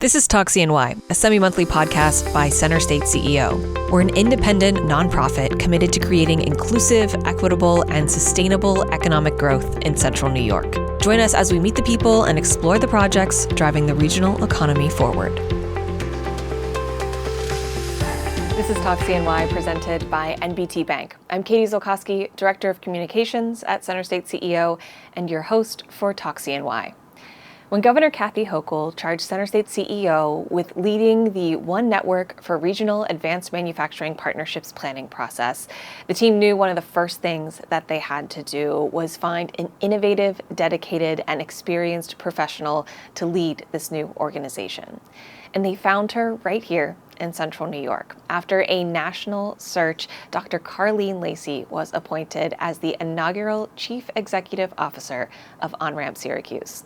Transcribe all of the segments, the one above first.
This is Talk CNY, a semi-monthly podcast by CenterState CEO. We're an independent nonprofit committed to creating inclusive, equitable, and sustainable economic growth in Central New York. Join us as we meet the people and explore the projects driving the regional economy forward. This is Talk CNY presented by NBT Bank. I'm Katie Zolkowski, Director of Communications at CenterState CEO, and your host for Talk CNY. When Governor Kathy Hochul charged CenterState CEO with leading the One Network for Regional Advanced Manufacturing Partnerships planning process, the team knew one of the first things that they had to do was find an innovative, dedicated, and experienced professional to lead this new organization. And they found her right here in Central New York. After a national search, Dr. Carlene Lacey was appointed as the inaugural Chief Executive Officer of ON-RAMP Syracuse.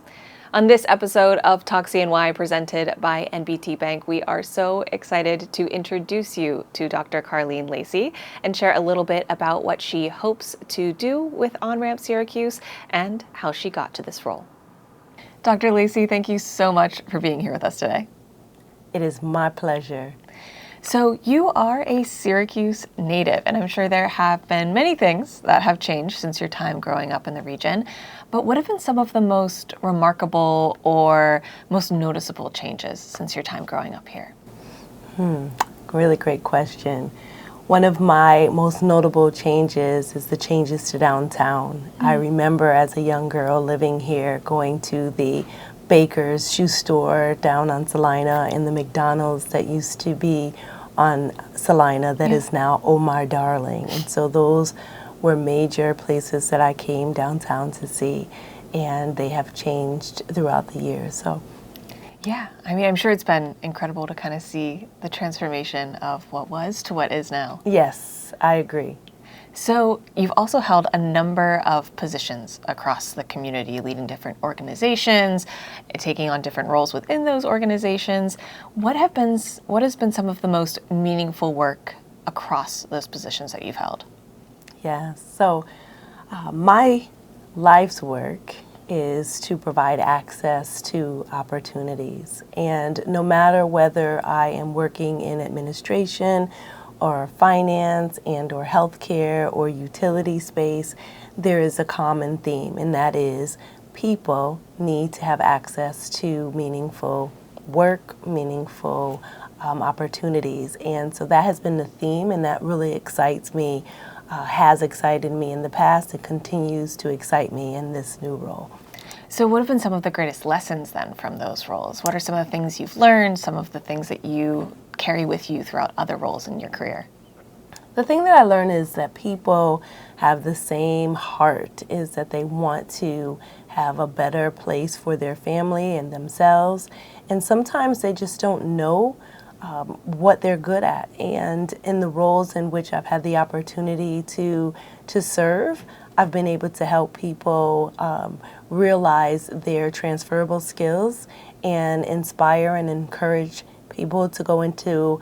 On this episode of Talk CNY presented by NBT Bank, we are so excited to introduce you to Dr. Carlene Lacey and share a little bit about what she hopes to do with ON-RAMP Syracuse and how she got to this role. Dr. Lacey, thank you so much for being here with us today. It is my pleasure. So you are a Syracuse native, and I'm sure there have been many things that have changed since your time growing up in the region. But what have been some of the most remarkable or most noticeable changes since your time growing up here? Really great question. One of my most notable changes is the changes to downtown. I remember as a young girl living here, going to the Baker's shoe store down on Salina and the McDonald's that used to be on Salina that is now Omar Darling. And so those were major places that I came downtown to see, and they have changed throughout the years. So, yeah, I mean, I'm sure it's been incredible to kind of see the transformation of what was to what is now. Yes, I agree. So you've also held a number of positions across the community, leading different organizations, taking on different roles within those organizations. What has been some of the most meaningful work across those positions that you've held? Yeah, so my life's work is to provide access to opportunities. And no matter whether I am working in administration or finance and or healthcare or utility space, there is a common theme, and that is people need to have access to meaningful work, meaningful opportunities. And so that has been the theme, and that really excites me, has excited me in the past, and continues to excite me in this new role. So what have been some of the greatest lessons then from those roles? What are some of the things you've learned, some of the things that you carry with you throughout other roles in your career? The thing that I learned is that people have the same heart, is that they want to have a better place for their family and themselves. And sometimes they just don't know what they're good at. And in the roles in which I've had the opportunity to serve, I've been able to help people realize their transferable skills and inspire and encourage people to go into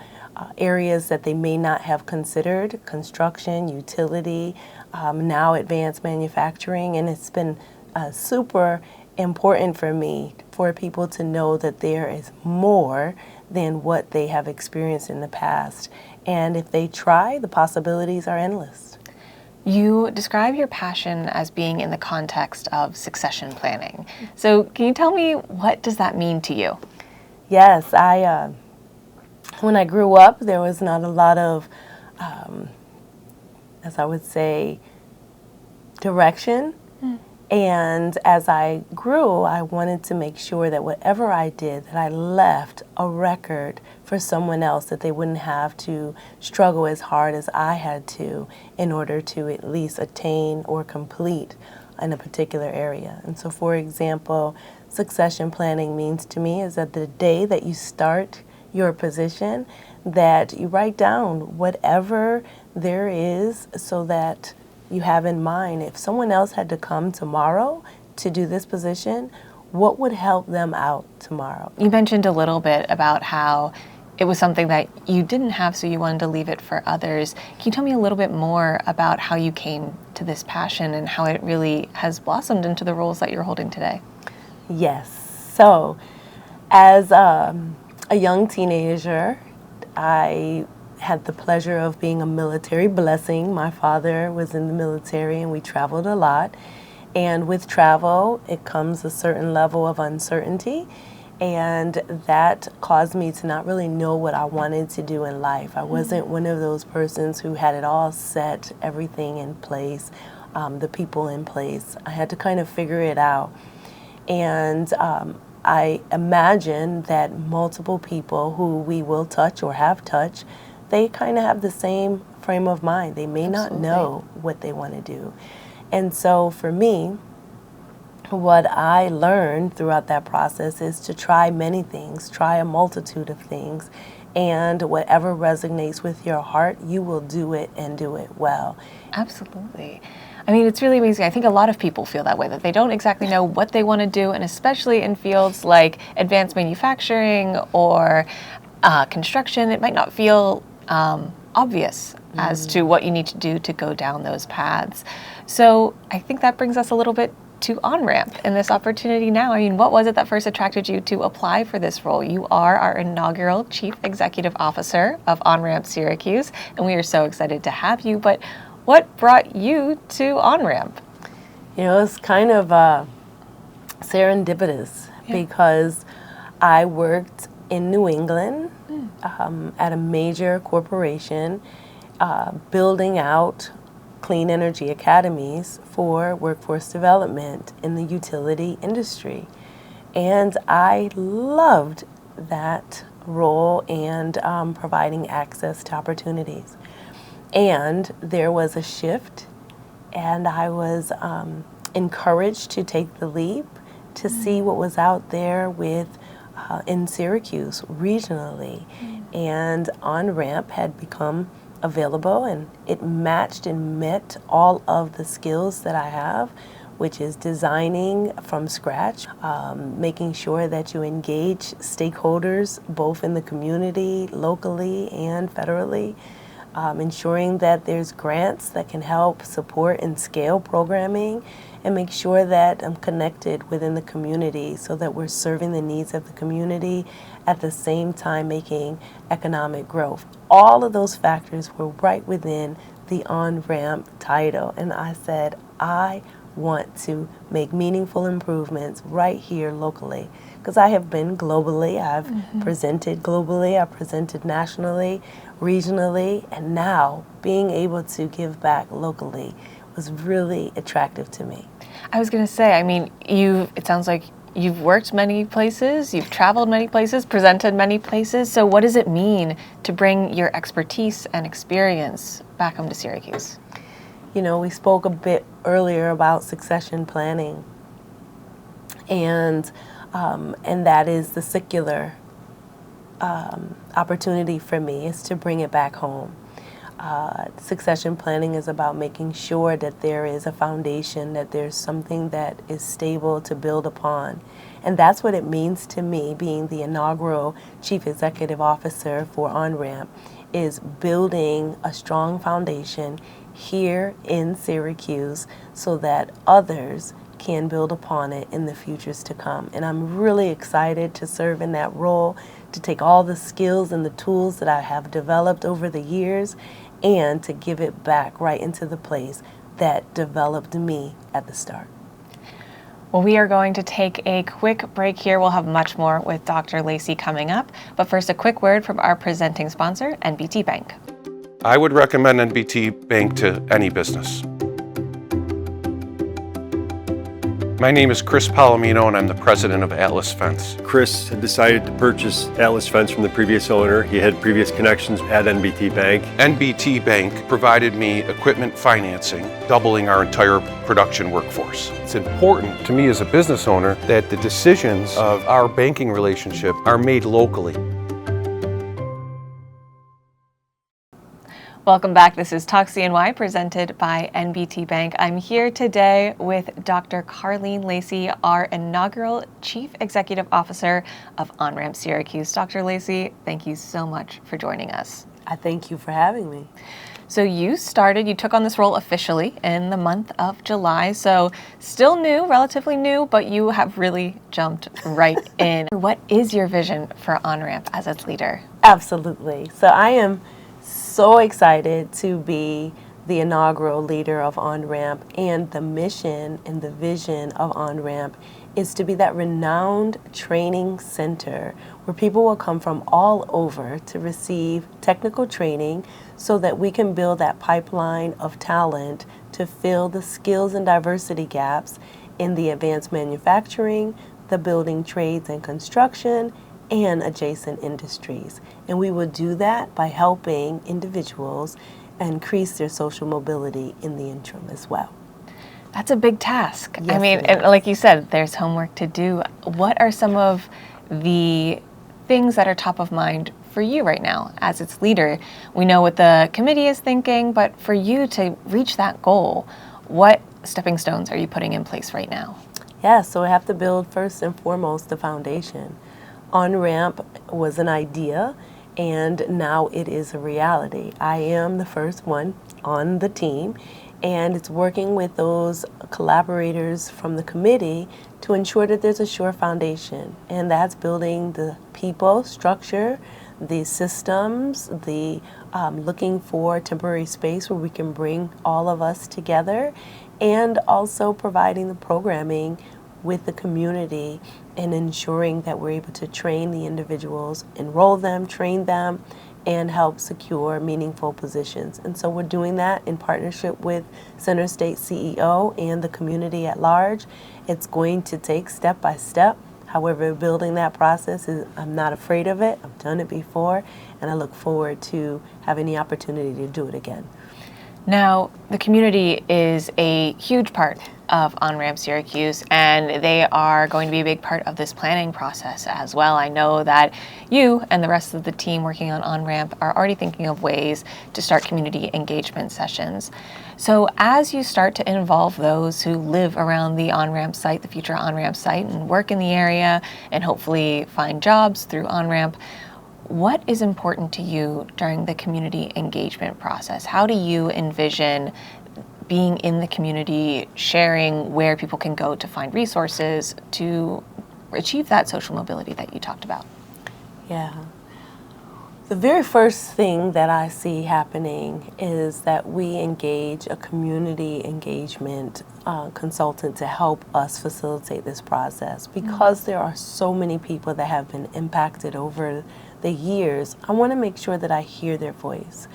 areas that they may not have considered: construction, utility, now advanced manufacturing. And it's been super important for me for people to know that there is more than what they have experienced in the past. And if they try, the possibilities are endless. You describe your passion as being in the context of succession planning. So can you tell me, what does that mean to you? Yes, when I grew up, there was not a lot of, as I would say, direction. And as I grew, I wanted to make sure that whatever I did, that I left a record for someone else, that they wouldn't have to struggle as hard as I had to in order to at least attain or complete in a particular area. And so, for example, succession planning means to me is that the day that you start your position, that you write down whatever there is, so that you have in mind, if someone else had to come tomorrow to do this position, what would help them out tomorrow? You mentioned a little bit about how it was something that you didn't have, so you wanted to leave it for others. Can you tell me a little bit more about how you came to this passion and how it really has blossomed into the roles that you're holding today? Yes. So as a young teenager, I had the pleasure of being a military blessing. My father was in the military and we traveled a lot. And with travel, it comes a certain level of uncertainty. And that caused me to not really know what I wanted to do in life. I wasn't one of those persons who had it all set, everything in place, the people in place. I had to kind of figure it out. And I imagine that multiple people who we will touch or have touched, they kind of have the same frame of mind. They may not know what they want to do. And so for me, what I learned throughout that process is to try many things, try a multitude of things, and whatever resonates with your heart, you will do it and do it well. Absolutely. I mean, it's really amazing. I think a lot of people feel that way, that they don't exactly know what they want to do, and especially in fields like advanced manufacturing or construction, it might not feel obvious as to what you need to do to go down those paths. So I think that brings us a little bit to ON-RAMP and this opportunity now. I mean, what was it that first attracted you to apply for this role? You are our inaugural Chief Executive Officer of ON-RAMP Syracuse, and we are so excited to have you. But what brought you to ON-RAMP? You know, it's kind of serendipitous because I worked in New England at a major corporation building out clean energy academies for workforce development in the utility industry. And I loved that role and providing access to opportunities. And there was a shift, and I was encouraged to take the leap to see what was out there with in Syracuse regionally. And ON-RAMP had become available, and it matched and met all of the skills that I have, which is designing from scratch, making sure that you engage stakeholders both in the community, locally, and federally, ensuring that there's grants that can help support and scale programming, and make sure that I'm connected within the community so that we're serving the needs of the community at the same time making economic growth. All of those factors were right within the ON-RAMP title, and I said, I want to make meaningful improvements right here locally, because I have been globally, I've presented globally, I've presented nationally, regionally, and now being able to give back locally was really attractive to me. I was going to say, I mean, it sounds like you've worked many places, you've traveled many places, presented many places. So what does it mean to bring your expertise and experience back home to Syracuse? You know, we spoke a bit earlier about succession planning, and that is the secular opportunity for me, is to bring it back home. Succession planning is about making sure that there is a foundation, that there's something that is stable to build upon. And that's what it means to me, being the inaugural Chief Executive Officer for ON-RAMP, is building a strong foundation here in Syracuse so that others can build upon it in the futures to come. And I'm really excited to serve in that role, to take all the skills and the tools that I have developed over the years and to give it back right into the place that developed me at the start. Well, we are going to take a quick break here. We'll have much more with Dr. Lacey coming up. But first, a quick word from our presenting sponsor, NBT Bank. I would recommend NBT Bank to any business. My name is Chris Palomino, and I'm the president of Atlas Fence. Chris had decided to purchase Atlas Fence from the previous owner. He had previous connections at NBT Bank. NBT Bank provided me equipment financing, doubling our entire production workforce. It's important to me as a business owner that the decisions of our banking relationship are made locally. Welcome back. This is Talk CNY presented by NBT Bank. I'm here today with Dr. Carlene Lacey, our inaugural Chief Executive Officer of ON-RAMP Syracuse. Dr. Lacey, thank you so much for joining us. I thank you for having me. So you took on this role officially in the month of July. So still new, relatively new, but you have really jumped right in. What is your vision for ON-RAMP as its leader? Absolutely. So I am so excited to be the inaugural leader of ON-RAMP, and the mission and the vision of ON-RAMP is to be that renowned training center where people will come from all over to receive technical training so that we can build that pipeline of talent to fill the skills and diversity gaps in the advanced manufacturing, the building trades and construction, and adjacent industries. And we will do that by helping individuals increase their social mobility in the interim as well. That's a big task. Yes, I mean, and like you said, there's homework to do. What are some of the things that are top of mind for you right now as its leader? We know what the committee is thinking, but for you to reach that goal, what stepping stones are you putting in place right now? Yeah, so we have to build first and foremost the foundation. ON-RAMP was an idea, and now it is a reality. I am the first one on the team, and it's working with those collaborators from the committee to ensure that there's a sure foundation, and that's building the people, structure, the systems, the looking for temporary space where we can bring all of us together, and also providing the programming with the community and ensuring that we're able to train the individuals, enroll them, train them, and help secure meaningful positions. And so we're doing that in partnership with CenterState CEO and the community at large. It's going to take step by step. However, building that process, I'm not afraid of it. I've done it before, and I look forward to having the opportunity to do it again. Now, the community is a huge part of ON-RAMP Syracuse, and they are going to be a big part of this planning process as well. I know that you and the rest of the team working on ON-RAMP are already thinking of ways to start community engagement sessions. So as you start to involve those who live around the ON-RAMP site, the future ON-RAMP site, and work in the area and hopefully find jobs through ON-RAMP, what is important to you during the community engagement process? How do you envision being in the community, sharing where people can go to find resources to achieve that social mobility that you talked about? Yeah. The very first thing that I see happening is that we engage a community engagement consultant to help us facilitate this process. Because there are so many people that have been impacted over the years, I want to make sure that I hear their voice.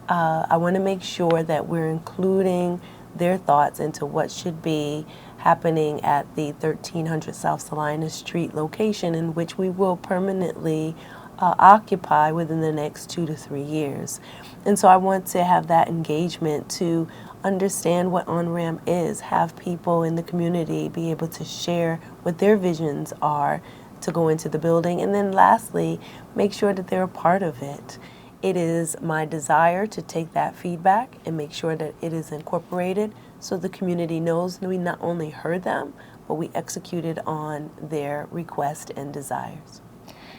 I want to make sure that we're including their thoughts into what should be happening at the 1300 South Salina Street location, in which we will permanently occupy within the next 2 to 3 years. And so I want to have that engagement to understand what ON-RAMP is, have people in the community be able to share what their visions are to go into the building, and then lastly, make sure that they're a part of it. It is my desire to take that feedback and make sure that it is incorporated so the community knows that we not only heard them, but we executed on their requests and desires.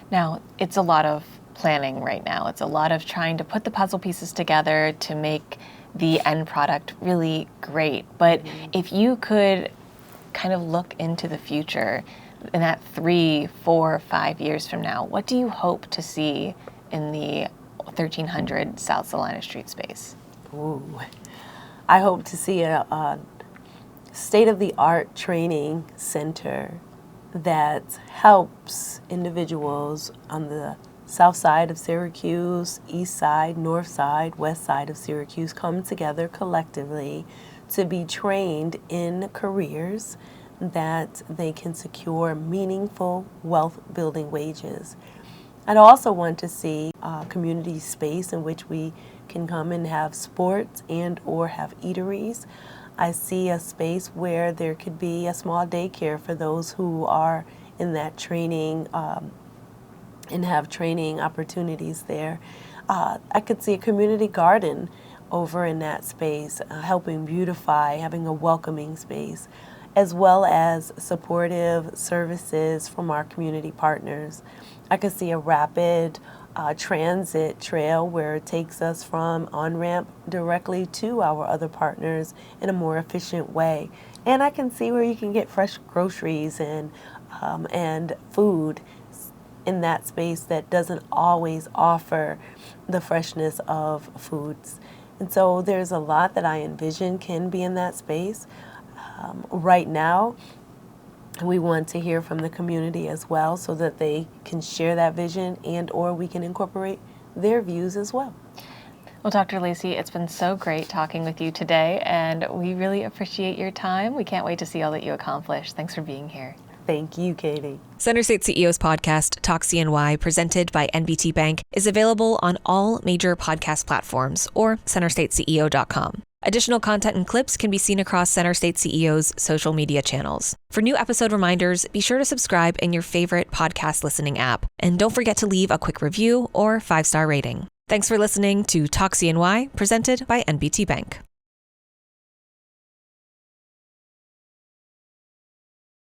Now, it's a lot of planning right now. It's a lot of trying to put the puzzle pieces together to make the end product really great. But if you could kind of look into the future, in that 3, 4, 5 years from now, what do you hope to see in the 1300 South Salina Street space? Ooh. I hope to see a state-of-the-art training center that helps individuals on the south side of Syracuse, east side, north side, west side of Syracuse come together collectively to be trained in careers that they can secure meaningful wealth-building wages. I'd also want to see a community space in which we can come and have sports and or have eateries. I see a space where there could be a small daycare for those who are in that training and have training opportunities there. I could see a community garden over in that space, helping beautify, having a welcoming space, as well as supportive services from our community partners. I could see a rapid transit trail where it takes us from on-ramp directly to our other partners in a more efficient way. And I can see where you can get fresh groceries and food in that space that doesn't always offer the freshness of foods. And so there's a lot that I envision can be in that space. Right now, we want to hear from the community as well so that they can share that vision and or we can incorporate their views as well. Well, Dr. Lacey, it's been so great talking with you today, and we really appreciate your time. We can't wait to see all that you accomplish. Thanks for being here. Thank you, Katie. CenterState CEO's podcast, Talk CNY, presented by NBT Bank, is available on all major podcast platforms or CenterStateCEO.com. Additional content and clips can be seen across CenterState CEO's social media channels. For new episode reminders, be sure to subscribe in your favorite podcast listening app. And don't forget to leave a quick review or 5-star rating. Thanks for listening to Talk CNY, presented by NBT Bank.